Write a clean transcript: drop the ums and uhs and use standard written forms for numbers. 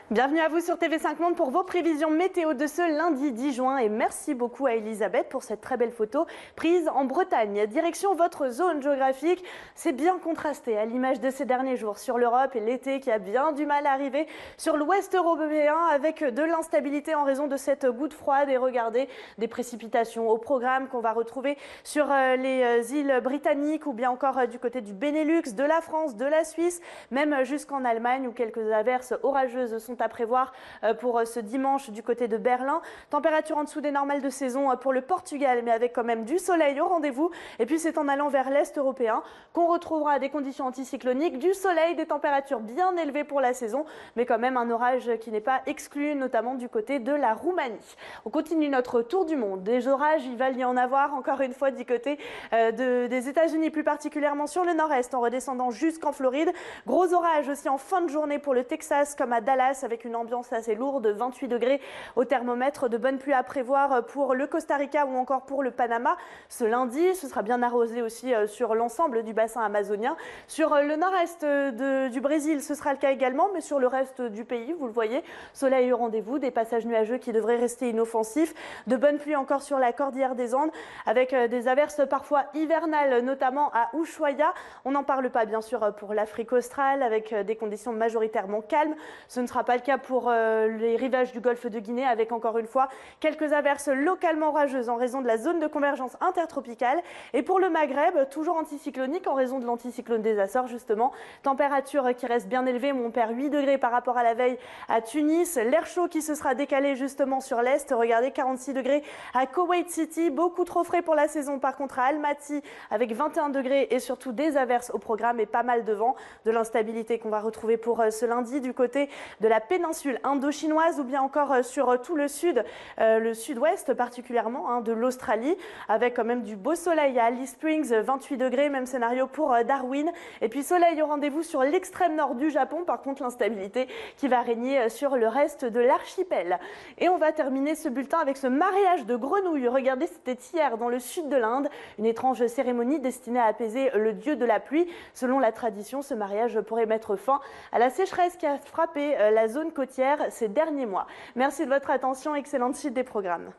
Bienvenue à vous sur TV5 Monde pour vos prévisions météo de ce lundi 10 juin et merci beaucoup à Elisabeth pour cette très belle photo prise en Bretagne. Direction votre zone géographique, c'est bien contrasté à l'image de ces derniers jours sur l'Europe et l'été qui a bien du mal à arriver sur l'ouest européen avec de l'instabilité en raison de cette goutte froide et regardez des précipitations au programme qu'on va retrouver sur les îles britanniques ou bien encore du côté du Benelux, de la France, de la Suisse, même jusqu'en Allemagne où quelques averses orageuses sont à prévoir pour ce dimanche du côté de Berlin. Température en dessous des normales de saison pour le Portugal, mais avec quand même du soleil au rendez-vous. Et puis c'est en allant vers l'est européen qu'on retrouvera des conditions anticycloniques, du soleil, des températures bien élevées pour la saison, mais quand même un orage qui n'est pas exclu, notamment du côté de la Roumanie. On continue notre tour du monde. Des orages, il va y en avoir encore une fois du côté des États-Unis, plus particulièrement sur le nord-est, en redescendant jusqu'en Floride. Gros orages aussi en fin de journée pour le Texas, comme à Dallas, avec une ambiance assez lourde, 28 degrés au thermomètre, de bonnes pluies à prévoir pour le Costa Rica ou encore pour le Panama. Ce lundi, ce sera bien arrosé aussi sur l'ensemble du bassin amazonien. Sur le nord-est du Brésil, ce sera le cas également, mais sur le reste du pays, vous le voyez, soleil au rendez-vous, des passages nuageux qui devraient rester inoffensifs, de bonnes pluies encore sur la cordillère des Andes, avec des averses parfois hivernales, notamment à Ushuaia. On n'en parle pas bien sûr pour l'Afrique australe, avec des conditions majoritairement calmes. Ce ne sera pas le cas pour les rivages du golfe de Guinée avec encore une fois quelques averses localement orageuses en raison de la zone de convergence intertropicale. Et pour le Maghreb, toujours anticyclonique en raison de l'anticyclone des Açores justement. Température qui reste bien élevée, on perd 8 degrés par rapport à la veille à Tunis. L'air chaud qui se sera décalé justement sur l'est. Regardez, 46 degrés à Kuwait City, beaucoup trop frais pour la saison par contre à Almaty avec 21 degrés et surtout des averses au programme et pas mal de vent, de l'instabilité qu'on va retrouver pour ce lundi du côté de la péninsule indo-chinoise ou bien encore sur tout le sud, le sud-ouest particulièrement de l'Australie, avec quand même du beau soleil à Alice Springs, 28 degrés, même scénario pour Darwin. Et puis soleil au rendez-vous sur l'extrême nord du Japon, par contre l'instabilité qui va régner sur le reste de l'archipel. Et on va terminer ce bulletin avec ce mariage de grenouilles. Regardez, c'était hier dans le sud de l'Inde, une étrange cérémonie destinée à apaiser le dieu de la pluie. Selon la tradition, ce mariage pourrait mettre fin à la sécheresse qui a frappé la zone côtière ces derniers mois. Merci de votre attention, excellente suite des programmes.